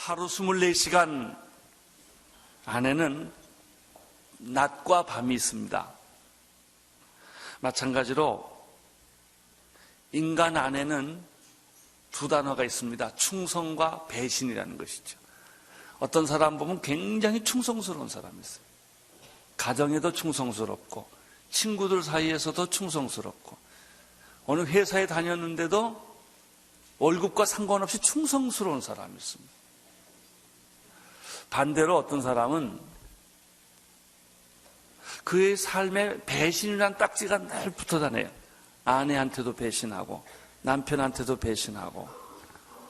하루 24시간 안에는 낮과 밤이 있습니다. 마찬가지로 인간 안에는 두 단어가 있습니다. 충성과 배신이라는 것이죠. 어떤 사람 보면 굉장히 충성스러운 사람이 있어요. 가정에도 충성스럽고 친구들 사이에서도 충성스럽고 어느 회사에 다녔는데도 월급과 상관없이 충성스러운 사람이 있습니다. 반대로 어떤 사람은 그의 삶에 배신이라는 딱지가 늘 붙어 다녀요. 아내한테도 배신하고 남편한테도 배신하고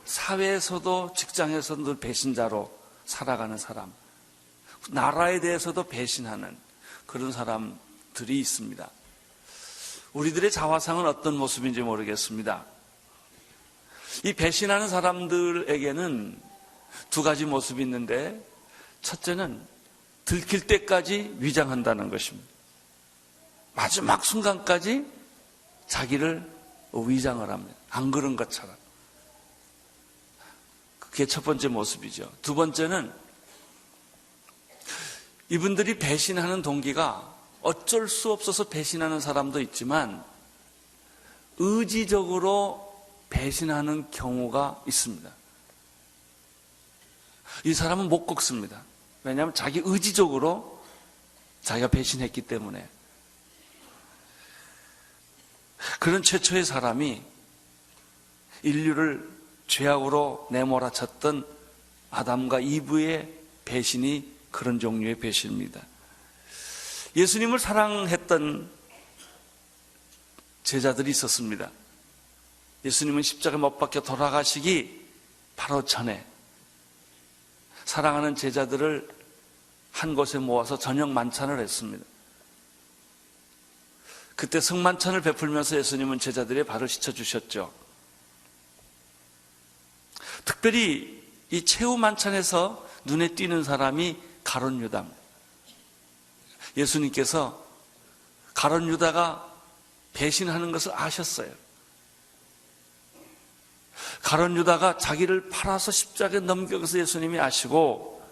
사회에서도 직장에서도 늘 배신자로 살아가는 사람, 나라에 대해서도 배신하는 그런 사람들이 있습니다. 우리들의 자화상은 어떤 모습인지 모르겠습니다. 이 배신하는 사람들에게는 두 가지 모습이 있는데, 첫째는 들킬 때까지 위장한다는 것입니다. 마지막 순간까지 자기를 위장을 합니다. 안 그런 것처럼. 그게 첫 번째 모습이죠. 두 번째는 이분들이 배신하는 동기가 어쩔 수 없어서 배신하는 사람도 있지만 의지적으로 배신하는 경우가 있습니다. 이 사람은 못 꺾습니다. 왜냐하면 자기 의지적으로 자기가 배신했기 때문에. 그런 최초의 사람이 인류를 죄악으로 내몰아쳤던 아담과 이브의 배신이 그런 종류의 배신입니다. 예수님을 사랑했던 제자들이 있었습니다. 예수님은 십자가에 못 박혀 돌아가시기 바로 전에 사랑하는 제자들을 한 곳에 모아서 저녁 만찬을 했습니다. 그때 성만찬을 베풀면서 예수님은 제자들의 발을 씻어주셨죠. 특별히 이 최후 만찬에서 눈에 띄는 사람이 가룟 유다입니다. 예수님께서 가룟 유다가 배신하는 것을 아셨어요. 가룟 유다가 자기를 팔아서 십자가에 넘겨서 예수님이 아시고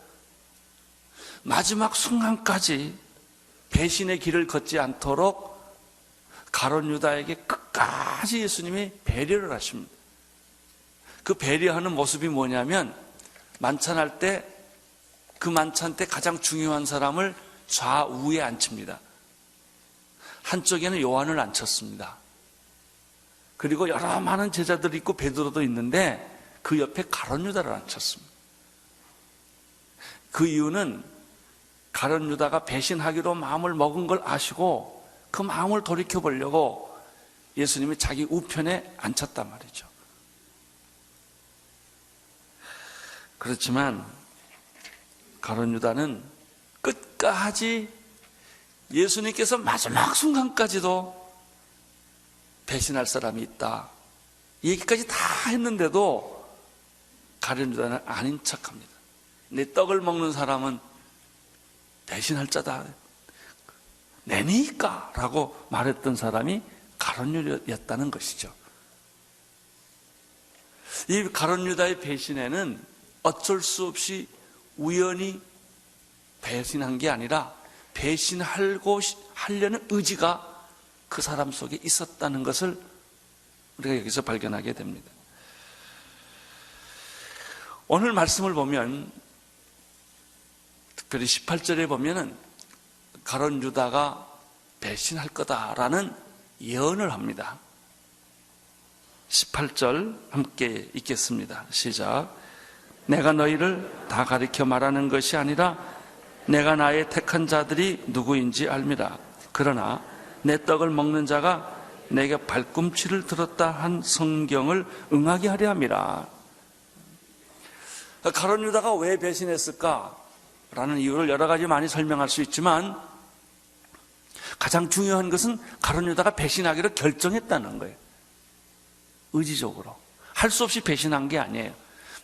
마지막 순간까지 배신의 길을 걷지 않도록 가룟 유다에게 끝까지 예수님이 배려를 하십니다. 그 배려하는 모습이 뭐냐면 만찬할 때 그 만찬 때 가장 중요한 사람을 좌우에 앉힙니다. 한쪽에는 요한을 앉혔습니다. 그리고 여러 많은 제자들이 있고 베드로도 있는데 그 옆에 가룟 유다를 앉혔습니다. 그 이유는 가룟 유다가 배신하기로 마음을 먹은 걸 아시고 그 마음을 돌이켜보려고 예수님이 자기 우편에 앉혔단 말이죠. 그렇지만 가룟 유다는 끝까지 예수님께서 마지막 순간까지도 배신할 사람이 있다, 이 얘기까지 다 했는데도 가룟 유다는 아닌 척합니다. 내 떡을 먹는 사람은 배신할 자다, 내니까 라고 말했던 사람이 가룟 유다였다는 것이죠. 이 가룟 유다의 배신에는 어쩔 수 없이 우연히 배신한 게 아니라 배신하려고 하려는 의지가 그 사람 속에 있었다는 것을 우리가 여기서 발견하게 됩니다. 오늘 말씀을 보면 특별히 18절에 보면은 가룟 유다가 배신할 거다라는 예언을 합니다. 18절 함께 읽겠습니다. 시작. 내가 너희를 다 가리켜 말하는 것이 아니라 내가 나의 택한 자들이 누구인지 알미라. 그러나 내 떡을 먹는 자가 내게 발꿈치를 들었다 한 성경을 응하게 하려 함이라. 가룟 유다가 왜 배신했을까라는 이유를 여러 가지 많이 설명할 수 있지만 가장 중요한 것은 가룟 유다가 배신하기로 결정했다는 거예요. 의지적으로. 할 수 없이 배신한 게 아니에요.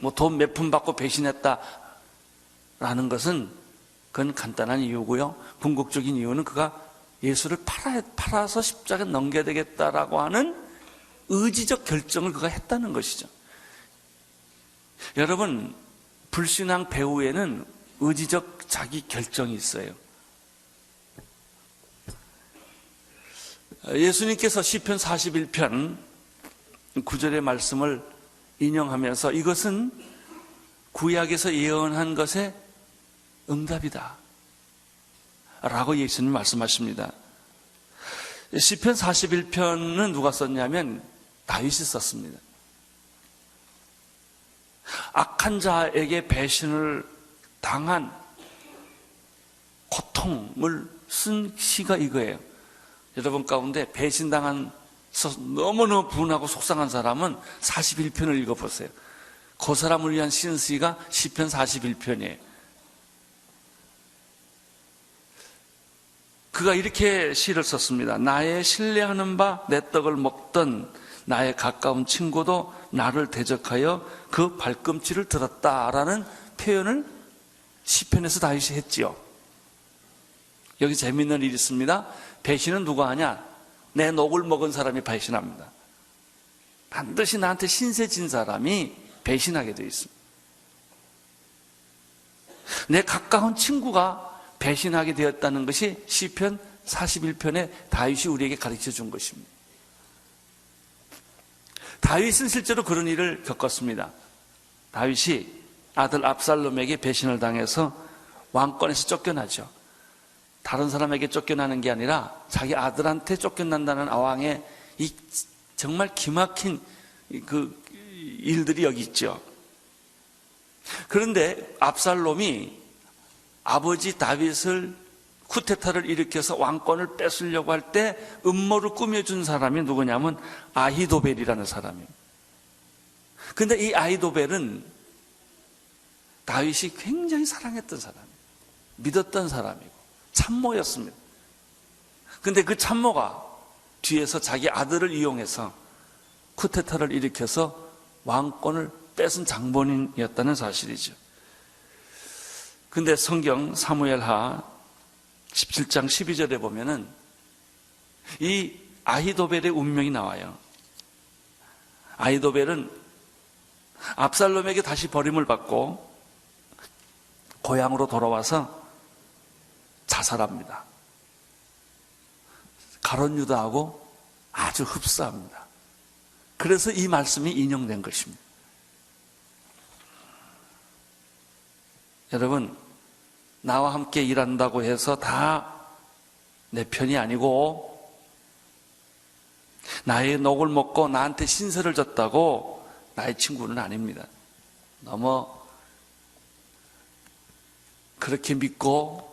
뭐 돈 몇 푼 받고 배신했다라는 것은 그건 간단한 이유고요. 궁극적인 이유는 그가 예수를 팔아서 십자가에 넘겨야 되겠다라고 하는 의지적 결정을 그가 했다는 것이죠. 여러분, 불신앙 배후에는 의지적 자기 결정이 있어요. 예수님께서 시편 41편 9절의 말씀을 인용하면서 이것은 구약에서 예언한 것의 응답이다 라고 예수님 말씀하십니다. 시편 41편은 누가 썼냐면 다윗이 썼습니다. 악한 자에게 배신을 당한 고통을 쓴 시가 이거예요. 여러분 가운데 배신당한 너무너무 분하고 속상한 사람은 41편을 읽어보세요. 그 사람을 위한 시가 시편 41편이에요. 그가 이렇게 시를 썼습니다. 나의 신뢰하는 바 내 떡을 먹던 나의 가까운 친구도 나를 대적하여 그 발꿈치를 들었다라는 표현을 시편에서 다윗이 했지요. 여기 재미있는 일이 있습니다. 배신은 누가 하냐? 내 녹을 먹은 사람이 배신합니다. 반드시 나한테 신세 진 사람이 배신하게 되어 있습니다. 내 가까운 친구가 배신하게 되었다는 것이 시편 41편에 다윗이 우리에게 가르쳐 준 것입니다. 다윗은 실제로 그런 일을 겪었습니다. 다윗이 아들 압살롬에게 배신을 당해서 왕권에서 쫓겨나죠. 다른 사람에게 쫓겨나는 게 아니라 자기 아들한테 쫓겨난다는 왕의 이 정말 기막힌 그 일들이 여기 있죠. 그런데 압살롬이 아버지 다윗을 쿠데타를 일으켜서 왕권을 뺏으려고 할 때 음모를 꾸며준 사람이 누구냐면 아히도벨이라는 사람이에요. 그런데 이 아히도벨은 다윗이 굉장히 사랑했던 사람이에요. 믿었던 사람이고 참모였습니다. 그런데 그 참모가 뒤에서 자기 아들을 이용해서 쿠데타를 일으켜서 왕권을 뺏은 장본인이었다는 사실이죠. 근데 성경 사무엘하 17장 12절에 보면은 이 아히도벨의 운명이 나와요. 아히도벨은 압살롬에게 다시 버림을 받고 고향으로 돌아와서 자살합니다. 가룟 유다하고 아주 흡사합니다. 그래서 이 말씀이 인용된 것입니다. 여러분, 나와 함께 일한다고 해서 다 내 편이 아니고 나의 녹을 먹고 나한테 신세를 졌다고 나의 친구는 아닙니다. 너무 그렇게 믿고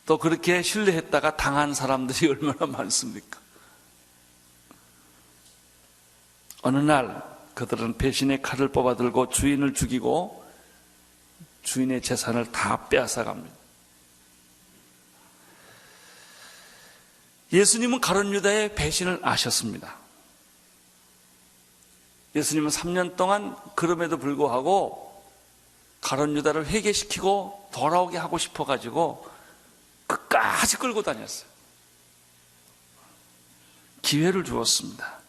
또 그렇게 신뢰했다가 당한 사람들이 얼마나 많습니까? 어느 날 그들은 배신의 칼을 뽑아들고 주인을 죽이고 주인의 재산을 다 빼앗아갑니다. 예수님은 가룟 유다의 배신을 아셨습니다. 예수님은 3년 동안 그럼에도 불구하고 가룟 유다를 회개시키고 돌아오게 하고 싶어가지고 끝까지 끌고 다녔어요. 기회를 주었습니다.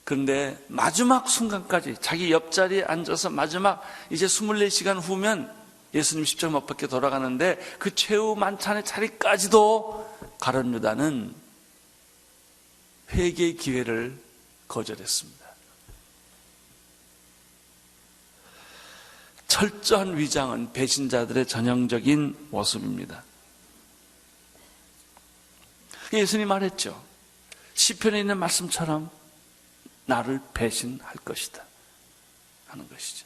그런데 마지막 순간까지 자기 옆자리에 앉아서 마지막 이제 24시간 후면 예수님 십자가 못 박혀 돌아가는데 그 최후 만찬의 자리까지도 가룟 유다는 회개의 기회를 거절했습니다. 철저한 위장은 배신자들의 전형적인 모습입니다. 예수님 말했죠. 시편에 있는 말씀처럼 나를 배신할 것이다 하는 것이죠.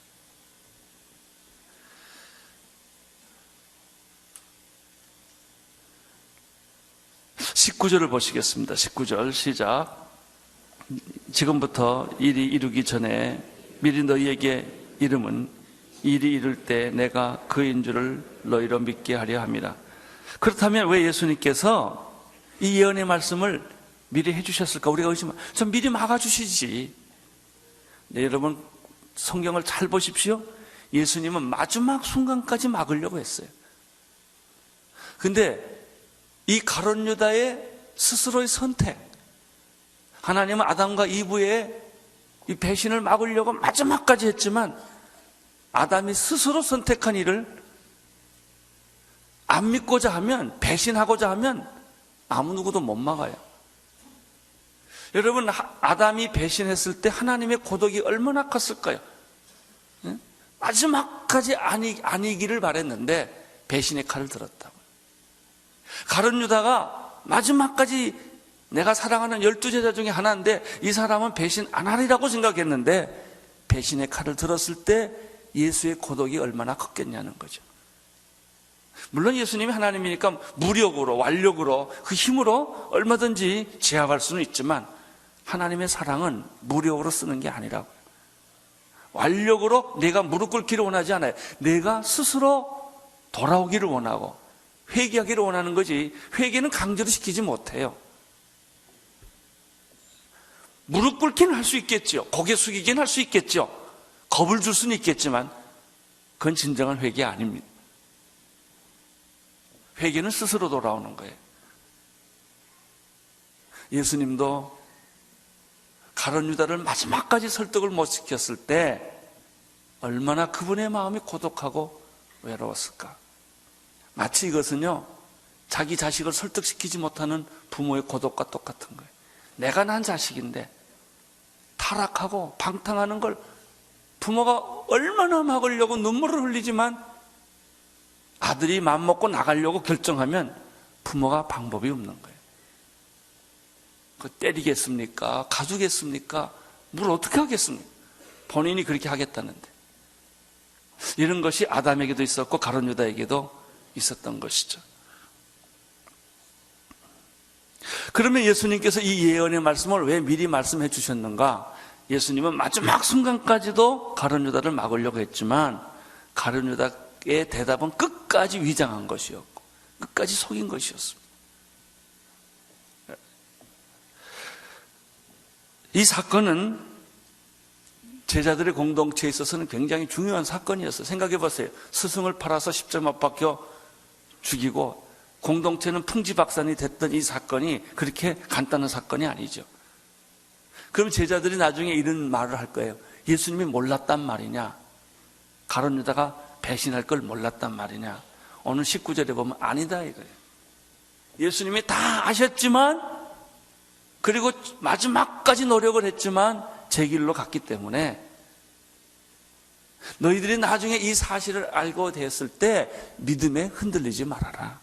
(19절을) 보시겠습니다. 19절 시작. 지금부터 일이 이루기 전에 미리 너희에게 이름은 일이 이룰 때 내가 그인 줄을 너희로 믿게 하려 함이라. 그렇다면 왜 예수님께서 이 예언의 말씀을 미리 해주셨을까? 우리가 의심하면 좀 미리 막아주시지. 네, 여러분 성경을 잘 보십시오. 예수님은 마지막 순간까지 막으려고 했어요. 근데 이 가룟 유다의 스스로의 선택, 하나님은 아담과 이브의 이 배신을 막으려고 마지막까지 했지만 아담이 스스로 선택한 일을 안 믿고자 하면, 배신하고자 하면 아무 누구도 못 막아요. 여러분, 아담이 배신했을 때 하나님의 고독이 얼마나 컸을까요? 마지막까지 아니기를 바랬는데 배신의 칼을 들었다고. 가룟 유다가 마지막까지 내가 사랑하는 12제자 중에 하나인데 이 사람은 배신 안 하리라고 생각했는데 배신의 칼을 들었을 때 예수의 고독이 얼마나 컸겠냐는 거죠. 물론 예수님이 하나님이니까 무력으로, 완력으로, 그 힘으로 얼마든지 제압할 수는 있지만 하나님의 사랑은 무력으로 쓰는 게 아니라고요. 완력으로 내가 무릎 꿇기를 원하지 않아요. 내가 스스로 돌아오기를 원하고 회개하기를 원하는 거지, 회개는 강제로 시키지 못해요. 무릎 꿇기는 할 수 있겠죠. 고개 숙이기는 할 수 있겠죠. 겁을 줄 수는 있겠지만 그건 진정한 회개 아닙니다. 회개는 스스로 돌아오는 거예요. 예수님도 가룟 유다를 마지막까지 설득을 못 시켰을 때 얼마나 그분의 마음이 고독하고 외로웠을까. 마치 이것은요, 자기 자식을 설득시키지 못하는 부모의 고독과 똑같은 거예요. 내가 난 자식인데 타락하고 방탕하는 걸 부모가 얼마나 막으려고 눈물을 흘리지만 아들이 맘먹고 나가려고 결정하면 부모가 방법이 없는 거예요. 그 때리겠습니까? 가두겠습니까? 뭘 어떻게 하겠습니까? 본인이 그렇게 하겠다는데. 이런 것이 아담에게도 있었고 가룟 유다에게도 있었던 것이죠. 그러면 예수님께서 이 예언의 말씀을 왜 미리 말씀해 주셨는가? 예수님은 마지막 순간까지도 가룟 유다를 막으려고 했지만 가룟 유다의 대답은 끝까지 위장한 것이었고 끝까지 속인 것이었습니다. 이 사건은 제자들의 공동체에 있어서는 굉장히 중요한 사건이었어요. 생각해 보세요. 스승을 팔아서 십자가 못 박혀 죽이고 공동체는 풍지박산이 됐던 이 사건이 그렇게 간단한 사건이 아니죠. 그럼 제자들이 나중에 이런 말을 할 거예요. 예수님이 몰랐단 말이냐? 가룟 유다가 배신할 걸 몰랐단 말이냐? 오늘 19절에 보면 아니다 이거예요. 예수님이 다 아셨지만 그리고 마지막까지 노력을 했지만 제 길로 갔기 때문에 너희들이 나중에 이 사실을 알고 되었을 때 믿음에 흔들리지 말아라.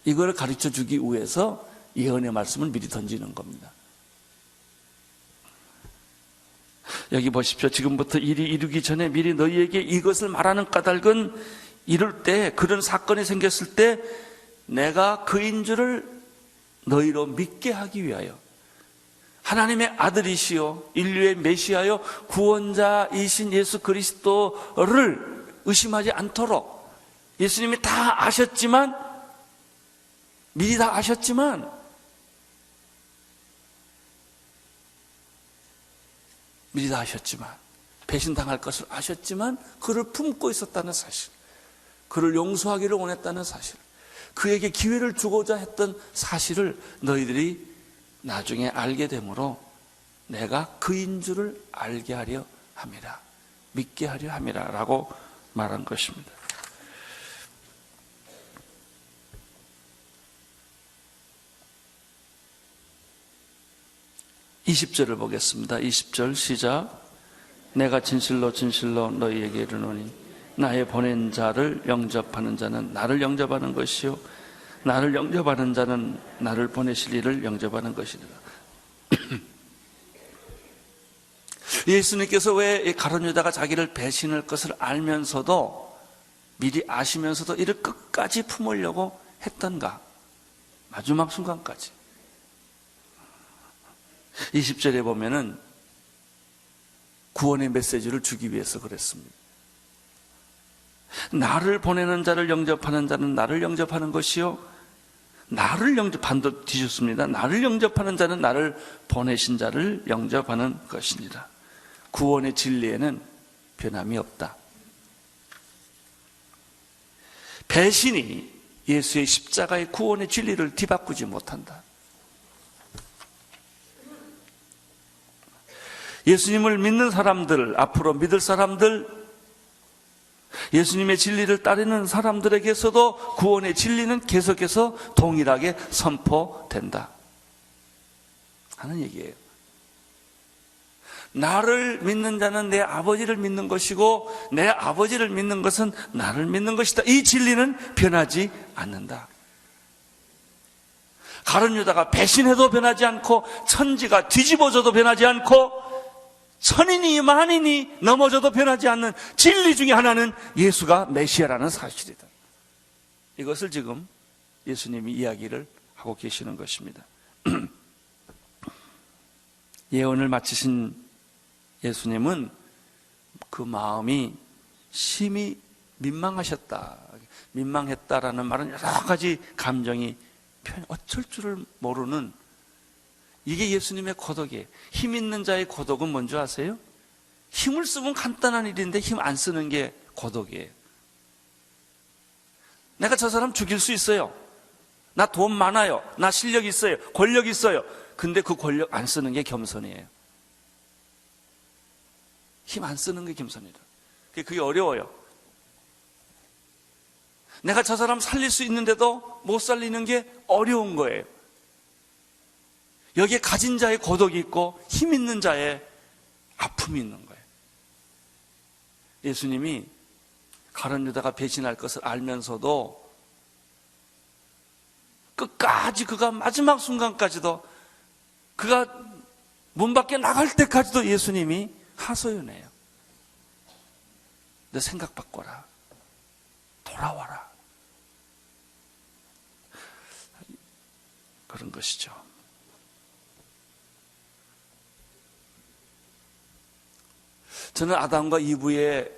이걸 가르쳐 주기 위해서 예언의 말씀을 미리 던지는 겁니다. 여기 보십시오. 지금부터 일이 이루기 전에 미리 너희에게 이것을 말하는 까닭은 이럴 때, 그런 사건이 생겼을 때 내가 그인 줄을 너희로 믿게 하기 위하여 하나님의 아들이시요 인류의 메시아요 구원자이신 예수 그리스도를 의심하지 않도록 예수님이 다 아셨지만 미리 다 아셨지만 배신당할 것을 아셨지만 그를 품고 있었다는 사실, 그를 용서하기를 원했다는 사실, 그에게 기회를 주고자 했던 사실을 너희들이 나중에 알게 되므로 내가 그인 줄을 알게 하려 함이라, 믿게 하려 함이라 라고 말한 것입니다. (20절을) 보겠습니다. 20절 시작. 내가 진실로 진실로 너희에게 이르노니 나의 보낸 자를 영접하는 자는 나를 영접하는 것이요 나를 영접하는 자는 나를 보내실 이를 영접하는 것이니라. 예수님께서 왜 가룟 유다가 자기를 배신할 것을 알면서도, 미리 아시면서도 이를 끝까지 품으려고 했던가? 마지막 순간까지. 20절에 보면은 구원의 메시지를 주기 위해서 그랬습니다. 나를 보내는 자를 영접하는 자는 나를 영접하는 것이요 반도 뒤졌습니다. 나를 영접하는 자는 나를 보내신 자를 영접하는 것이니라. 구원의 진리에는 변함이 없다. 배신이 예수의 십자가의 구원의 진리를 뒤바꾸지 못한다. 예수님을 믿는 사람들, 앞으로 믿을 사람들, 예수님의 진리를 따르는 사람들에게서도 구원의 진리는 계속해서 동일하게 선포된다 하는 얘기예요. 나를 믿는 자는 내 아버지를 믿는 것이고 내 아버지를 믿는 것은 나를 믿는 것이다. 이 진리는 변하지 않는다. 가룟 유다가 배신해도 변하지 않고 천지가 뒤집어져도 변하지 않고 천인이 만인이 넘어져도 변하지 않는 진리 중에 하나는 예수가 메시아라는 사실이다. 이것을 지금 예수님이 이야기를 하고 계시는 것입니다. 예언을 마치신 예수님은 그 마음이 심히 민망하셨다. 민망했다라는 말은 여러 가지 감정이 어쩔 줄을 모르는, 이게 예수님의 고독이에요. 힘 있는 자의 고독은 뭔지 아세요? 힘을 쓰면 간단한 일인데 힘 안 쓰는 게 고독이에요. 내가 저 사람 죽일 수 있어요. 나 돈 많아요. 나 실력 있어요. 권력 있어요. 근데 그 권력 안 쓰는 게 겸손이에요. 힘 안 쓰는 게 겸손이다. 그게 어려워요. 내가 저 사람 살릴 수 있는데도 못 살리는 게 어려운 거예요. 여기에 가진 자의 고독이 있고 힘 있는 자의 아픔이 있는 거예요. 예수님이 가룟 유다가 배신할 것을 알면서도 끝까지, 그가 마지막 순간까지도, 그가 문 밖에 나갈 때까지도 예수님이 하소연해요. 너 생각 바꿔라. 돌아와라. 그런 것이죠. 저는 아담과 이브의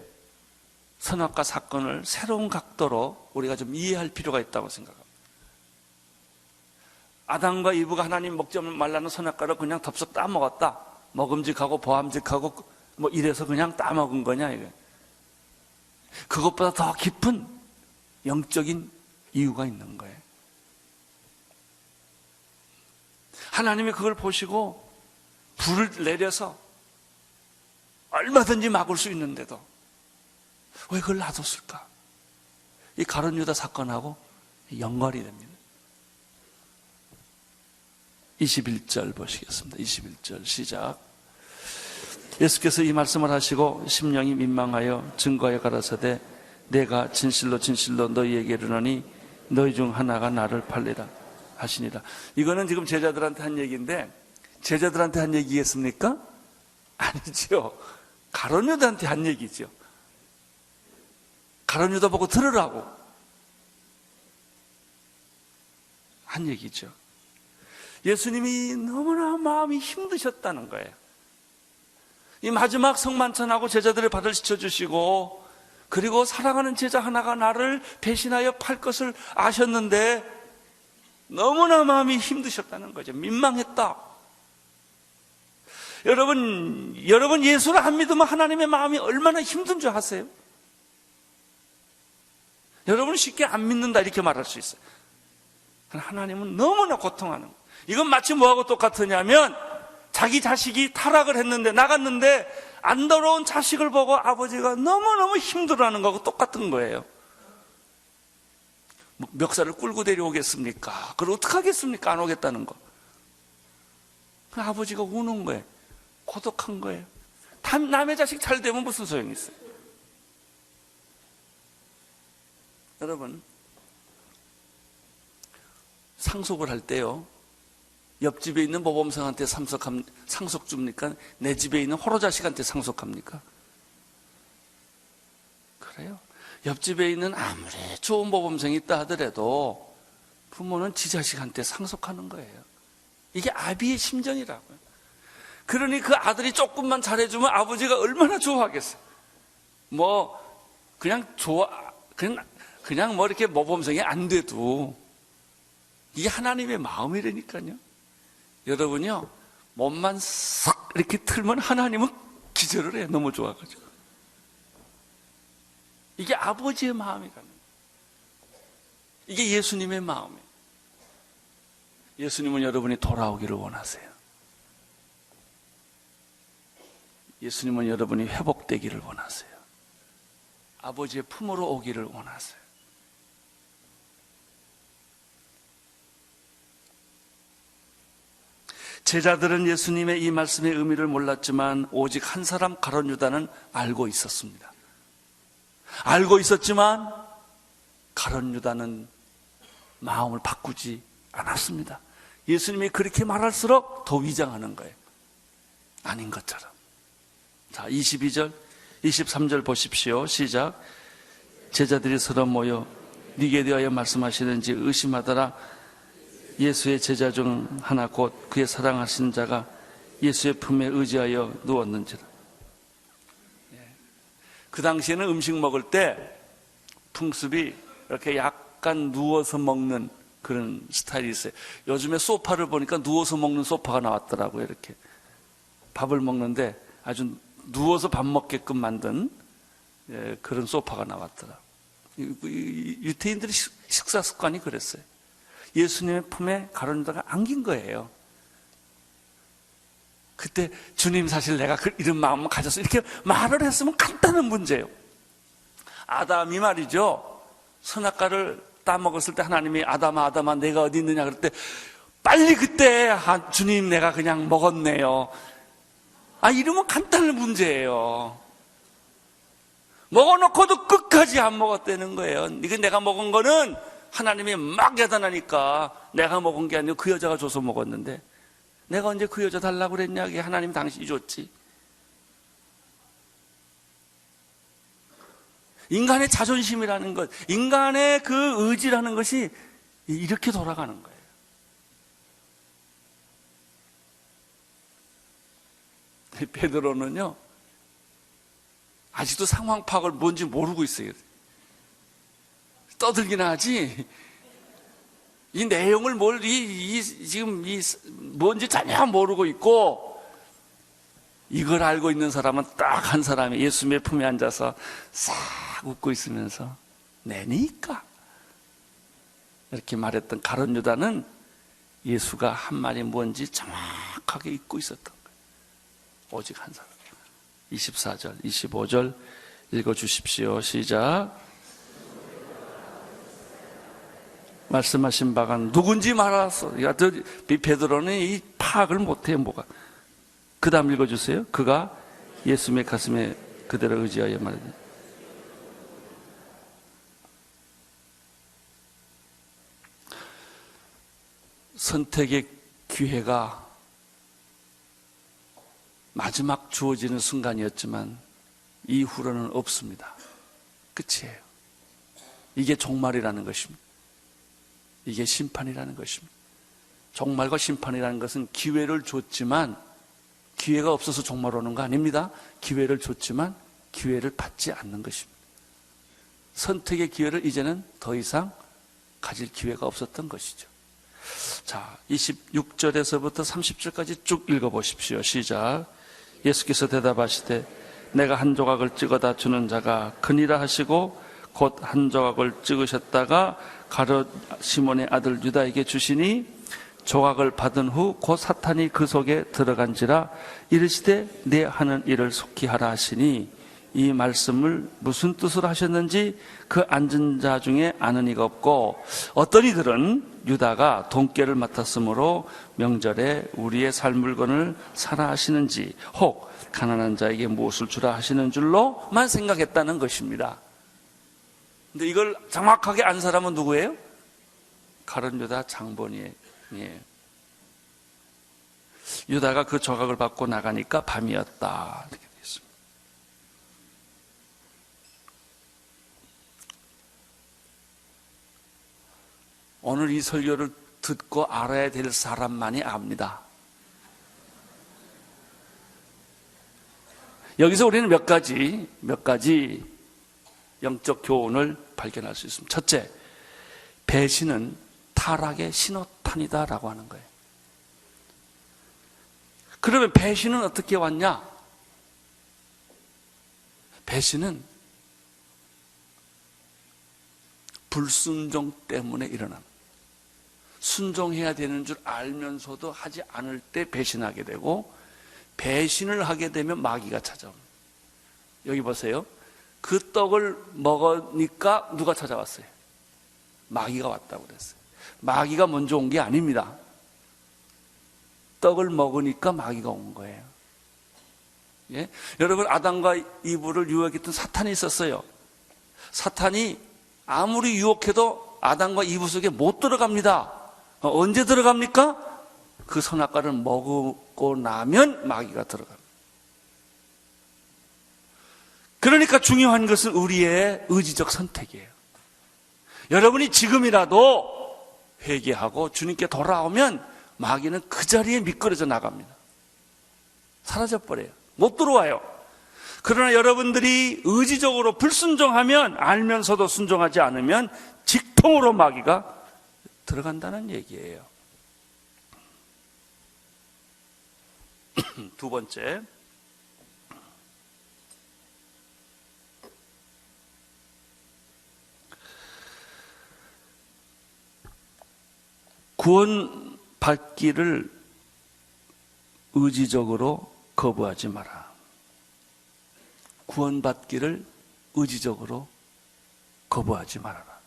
선악과 사건을 새로운 각도로 우리가 좀 이해할 필요가 있다고 생각합니다. 아담과 이브가 하나님 먹지 말라는 선악과를 그냥 덥석 따먹었다. 먹음직하고 보암직하고 뭐 이래서 그냥 따먹은 거냐 이거. 그것보다 더 깊은 영적인 이유가 있는 거예요. 하나님이 그걸 보시고 불을 내려서 얼마든지 막을 수 있는데도 왜 그걸 놔뒀을까? 이 가룟 유다 사건하고 연관이 됩니다. 21절 보시겠습니다. 21절 시작. 예수께서 이 말씀을 하시고 심령이 민망하여 증거하여 가라사대 내가 진실로 진실로 너희에게 이르노니 너희 중 하나가 나를 팔리라 하시니라. 이거는 지금 제자들한테 한 얘기인데 제자들한테 한 얘기겠습니까? 아니죠. 가룟 유다한테 한 얘기죠. 가룟 유다 보고 들으라고 한 얘기죠. 예수님이 너무나 마음이 힘드셨다는 거예요. 이 마지막 성만찬하고 제자들을 받을 시켜주시고 그리고 사랑하는 제자 하나가 나를 배신하여 팔 것을 아셨는데 너무나 마음이 힘드셨다는 거죠. 민망했다. 여러분 예수를 안 믿으면 하나님의 마음이 얼마나 힘든 줄 아세요? 여러분은 쉽게 안 믿는다 이렇게 말할 수 있어요. 하나님은 너무나 고통하는 거예요. 이건 마치 뭐하고 똑같으냐면 자기 자식이 타락을 했는데 나갔는데 안 돌아온 자식을 보고 아버지가 너무너무 힘들어하는 거하고 똑같은 거예요. 멱살을 끌고 데려오겠습니까? 그걸 어떻게 하겠습니까? 안 오겠다는 거. 그 아버지가 우는 거예요. 고독한 거예요. 남의 자식 잘 되면 무슨 소용이 있어요? 여러분, 상속을 할 때요, 옆집에 있는 모범생한테 상속 줍니까? 내 집에 있는 호로자식한테 상속합니까? 그래요? 옆집에 있는 아무리 좋은 모범생이 있다 하더라도 부모는 지 자식한테 상속하는 거예요. 이게 아비의 심정이라고요. 그러니 그 아들이 조금만 잘해주면 아버지가 얼마나 좋아하겠어요. 그냥 뭐 이렇게 모범생이 안 돼도 이게 하나님의 마음이라니까요. 여러분요, 몸만 싹 이렇게 틀면 하나님은 기절을 해요. 너무 좋아가지고. 이게 아버지의 마음이라는 거예요. 이게 예수님의 마음이에요. 예수님은 여러분이 돌아오기를 원하세요. 예수님은 여러분이 회복되기를 원하세요. 아버지의 품으로 오기를 원하세요. 제자들은 예수님의 이 말씀의 의미를 몰랐지만 오직 한 사람 가룟 유다는 알고 있었습니다. 알고 있었지만 가룟 유다는 마음을 바꾸지 않았습니다. 예수님이 그렇게 말할수록 더 위장하는 거예요. 아닌 것처럼. 자, 22절, 23절 보십시오. 시작. 제자들이 서로 모여 네게 대하여 말씀하시는지 의심하더라. 예수의 제자 중 하나 곧 그의 사랑하시는 자가 예수의 품에 의지하여 누웠는지라. 그 당시에는 음식 먹을 때 풍습이 이렇게 약간 누워서 먹는 그런 스타일이 있어요. 요즘에 소파를 보니까 누워서 먹는 소파가 나왔더라고요. 이렇게 밥을 먹는데 아주 누워서 밥 먹게끔 만든 그런 소파가 나왔더라. 유태인들의 식사 습관이 그랬어요. 예수님의 품에 가룟 유다가 안긴 거예요. 그때 주님 사실 내가 이런 마음을 가졌어 이렇게 말을 했으면 간단한 문제예요. 아담이 말이죠, 선악과를 따먹었을 때 하나님이 아담아 내가 어디 있느냐 그럴 때 빨리 그때 주님 내가 그냥 먹었네요. 이러면 간단한 문제예요. 먹어놓고도 끝까지 안 먹었다는 거예요. 이게 내가 먹은 거는 하나님이 막 야단하니까 내가 먹은 게 아니고 그 여자가 줘서 먹었는데 내가 언제 그 여자 달라고 그랬냐? 이게 하나님 당신이 줬지. 인간의 자존심이라는 것, 인간의 그 의지라는 것이 이렇게 돌아가는 거예요. 베드로는요, 아직도 상황 파악을 뭔지 모르고 있어요. 떠들긴 하지, 이 내용을 지금 뭔지 전혀 모르고 있고, 이걸 알고 있는 사람은 딱 한 사람이 예수님의 품에 앉아서 싹 웃고 있으면서 내니까 이렇게 말했던 가룟 유다는 예수가 한 말이 뭔지 정확하게 잊고 있었던 거예요. 오직 한 사람. 24절, 25절 읽어주십시오. 시작. 말씀하신 바가 누군지 말았어. 베드로는 이 파악을 못해. 뭐가. 그 다음 읽어주세요. 그가 예수님의 가슴에 그대로 의지하여 말하니. 선택의 기회가 마지막 주어지는 순간이었지만 이후로는 없습니다. 끝이에요. 이게 종말이라는 것입니다. 이게 심판이라는 것입니다. 종말과 심판이라는 것은 기회를 줬지만 기회가 없어서 종말 오는 거 아닙니다. 기회를 줬지만 기회를 받지 않는 것입니다. 선택의 기회를 이제는 더 이상 가질 기회가 없었던 것이죠. 자, 26절에서부터 30절까지 쭉 읽어보십시오. 시작. 예수께서 대답하시되 내가 한 조각을 찍어다 주는 자가 크니라 하시고 곧 한 조각을 찍으셨다가 가룟 시몬의 아들 유다에게 주시니 조각을 받은 후 곧 사탄이 그 속에 들어간지라. 이르시되 내 하는 일을 속히 하라 하시니 이 말씀을 무슨 뜻으로 하셨는지 그 앉은 자 중에 아는 이가 없고 어떤 이들은 유다가 돈깨를 맡았으므로 명절에 우리의 살 물건을 사라 하시는지 혹 가난한 자에게 무엇을 주라 하시는 줄로만 생각했다는 것입니다. 근데 이걸 정확하게 안 사람은 누구예요? 가룟 유다 장본이에요. 유다가 그 조각을 받고 나가니까 밤이었다. 이렇게 되어 있습니다. 오늘 이 설교를 듣고 알아야 될 사람만이 압니다. 여기서 우리는 몇 가지 영적 교훈을 발견할 수 있습니다. 첫째, 배신은 타락의 신호탄이다라고 하는 거예요. 그러면 배신은 어떻게 왔냐? 배신은 불순종 때문에 일어납니다. 순종해야 되는 줄 알면서도 하지 않을 때 배신하게 되고, 배신을 하게 되면 마귀가 찾아옵니다. 여기 보세요. 그 떡을 먹으니까 누가 찾아왔어요? 마귀가 왔다고 그랬어요. 마귀가 먼저 온 게 아닙니다. 떡을 먹으니까 마귀가 온 거예요. 예? 여러분, 아담과 이브를 유혹했던 사탄이 있었어요. 사탄이 아무리 유혹해도 아담과 이브 속에 못 들어갑니다. 언제 들어갑니까? 그 선악과를 먹고 나면 마귀가 들어갑니다. 그러니까 중요한 것은 우리의 의지적 선택이에요. 여러분이 지금이라도 회개하고 주님께 돌아오면 마귀는 그 자리에 미끄러져 나갑니다. 사라져버려요. 못 들어와요. 그러나 여러분들이 의지적으로 불순종하면, 알면서도 순종하지 않으면 직통으로 마귀가 들어간다는 얘기예요. 두 번째, 구원받기를 의지적으로 거부하지 마라. 구원받기를 의지적으로 거부하지 말아라.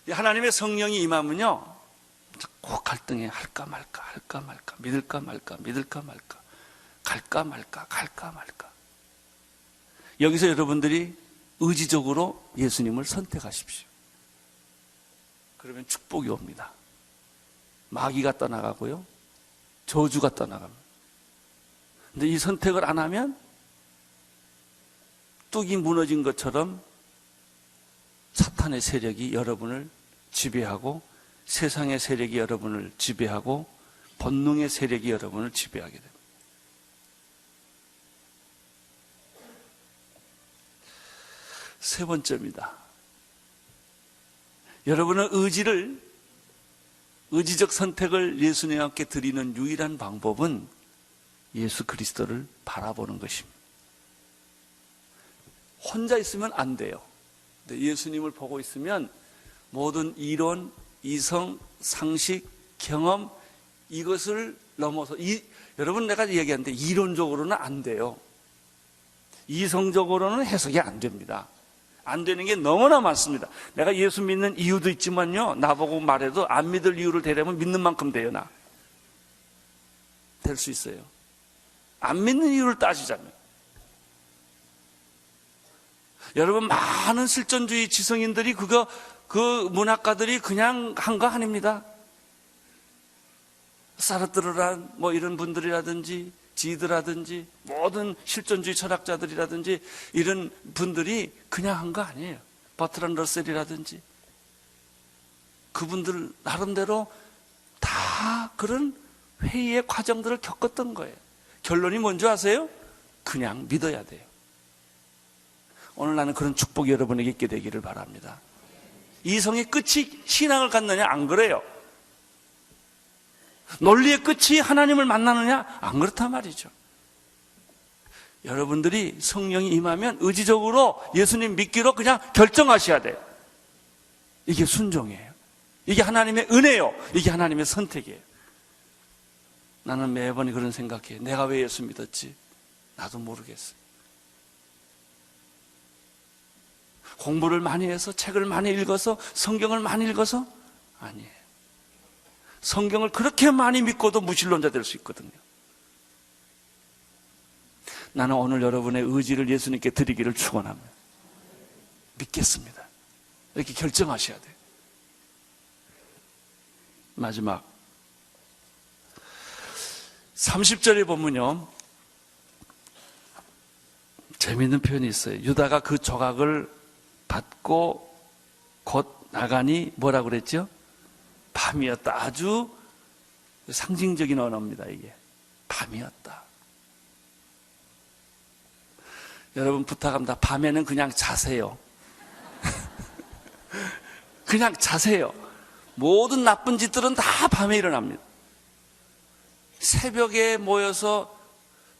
하나님의 성령이 임하면요, 꼭 갈등해. 할까 말까, 할까 말까, 믿을까 말까, 믿을까 말까, 갈까 말까, 갈까 말까. 여기서 여러분들이 의지적으로 예수님을 선택하십시오. 그러면 축복이 옵니다. 마귀가 떠나가고요, 저주가 떠나갑니다. 근데 이 선택을 안 하면 뚝이 무너진 것처럼 사탄의 세력이 여러분을 지배하고, 세상의 세력이 여러분을 지배하고, 본능의 세력이 여러분을 지배하게 됩니다. 세 번째입니다. 여러분은 의지적 선택을 예수님께 드리는 유일한 방법은 예수 그리스도를 바라보는 것입니다. 혼자 있으면 안 돼요. 근데 예수님을 보고 있으면 모든 이론, 이성, 상식, 경험, 이것을 넘어서, 여러분, 내가 얘기하는데 이론적으로는 안 돼요. 이성적으로는 해석이 안 됩니다. 안 되는 게 너무나 많습니다. 내가 예수 믿는 이유도 있지만요, 나보고 말해도 안 믿을 이유를 대려면 믿는 만큼 돼요. 될 수 있어요. 안 믿는 이유를 따지자면. 여러분, 많은 실존주의 지성인들이 그 문학가들이 그냥 한 거 아닙니다. 사르트르란 이런 분들이라든지 지드라든지 모든 실존주의 철학자들이라든지 이런 분들이 그냥 한 거 아니에요. 버트란드 러셀이라든지 그분들 나름대로 다 그런 회의의 과정들을 겪었던 거예요. 결론이 뭔지 아세요? 그냥 믿어야 돼요. 오늘 나는 그런 축복이 여러분에게 있게 되기를 바랍니다. 이성의 끝이 신앙을 갖느냐? 안 그래요. 논리의 끝이 하나님을 만나느냐? 안 그렇단 말이죠. 여러분들이 성령이 임하면 의지적으로 예수님 믿기로 그냥 결정하셔야 돼요. 이게 순종이에요. 이게 하나님의 은혜요. 이게 하나님의 선택이에요. 나는 매번 그런 생각해요. 내가 왜 예수 믿었지? 나도 모르겠어요. 공부를 많이 해서, 책을 많이 읽어서, 성경을 많이 읽어서? 아니에요. 성경을 그렇게 많이 믿고도 무신론자 될 수 있거든요. 나는 오늘 여러분의 의지를 예수님께 드리기를 축원합니다. 믿겠습니다. 이렇게 결정하셔야 돼요. 마지막 30절에 보면요, 재미있는 표현이 있어요. 유다가 그 조각을 받고 곧 나가니 뭐라고 그랬죠? 밤이었다. 아주 상징적인 언어입니다. 이게 밤이었다. 여러분 부탁합니다. 밤에는 그냥 자세요. 그냥 자세요. 모든 나쁜 짓들은 다 밤에 일어납니다. 새벽에 모여서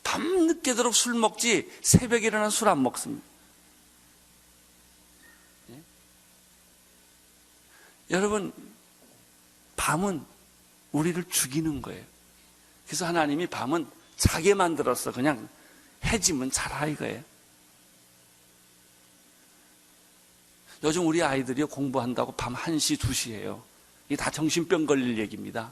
밤늦게도록 술 먹지 새벽에 일어나서 술 안 먹습니다. 예? 여러분, 밤은 우리를 죽이는 거예요. 그래서 하나님이 밤은 자게 만들어서 그냥 해지면 자라 이거예요. 요즘 우리 아이들이 공부한다고 밤 1시, 2시예요. 이게 다 정신병 걸릴 얘기입니다.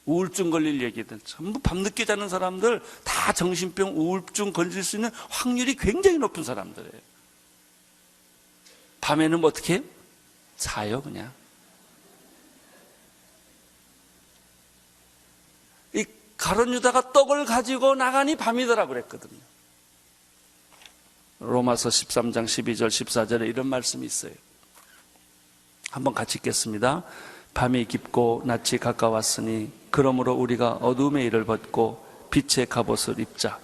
우울증 걸릴 얘기들. 전부 밤늦게 자는 사람들 다 정신병, 우울증 걸릴 수 있는 확률이 굉장히 높은 사람들이에요. 밤에는 뭐 어떻게 해요? 자요 그냥. 이 가룟 유다가 떡을 가지고 나가니 밤이더라 그랬거든요. 로마서 13장 12절 14절에 이런 말씀이 있어요. 한번 같이 읽겠습니다. 밤이 깊고 낮이 가까웠으니 그러므로 우리가 어둠의 일을 벗고 빛의 갑옷을 입자.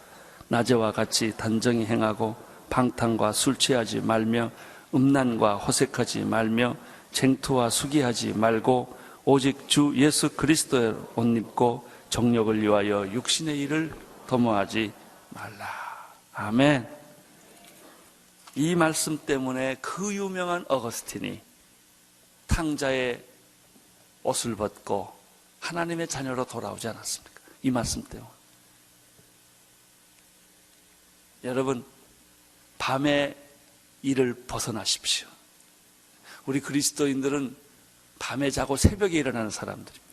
낮에와 같이 단정히 행하고 방탕과 술 취하지 말며 음란과 호색하지 말며 쟁투와 수기하지 말고 오직 주 예수 그리스도의 옷 입고 정욕을 위하여 육신의 일을 도모하지 말라. 아멘. 이 말씀 때문에 그 유명한 어거스틴이 탕자의 옷을 벗고 하나님의 자녀로 돌아오지 않았습니까? 이 말씀 때문에. 여러분, 밤의 일을 벗어나십시오. 우리 그리스도인들은 밤에 자고 새벽에 일어나는 사람들입니다.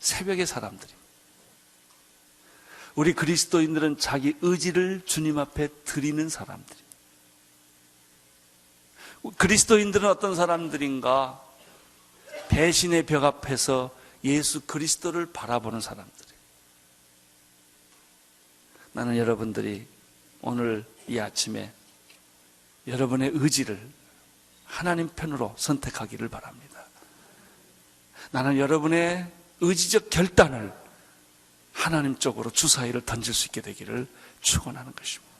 새벽의 사람들입니다. 우리 그리스도인들은 자기 의지를 주님 앞에 드리는 사람들입니다. 그리스도인들은 어떤 사람들인가? 배신의 벽 앞에서 예수 그리스도를 바라보는 사람들이에요. 나는 여러분들이 오늘 이 아침에 여러분의 의지를 하나님 편으로 선택하기를 바랍니다. 나는 여러분의 의지적 결단을 하나님 쪽으로 주사위를 던질 수 있게 되기를 축원하는 것입니다.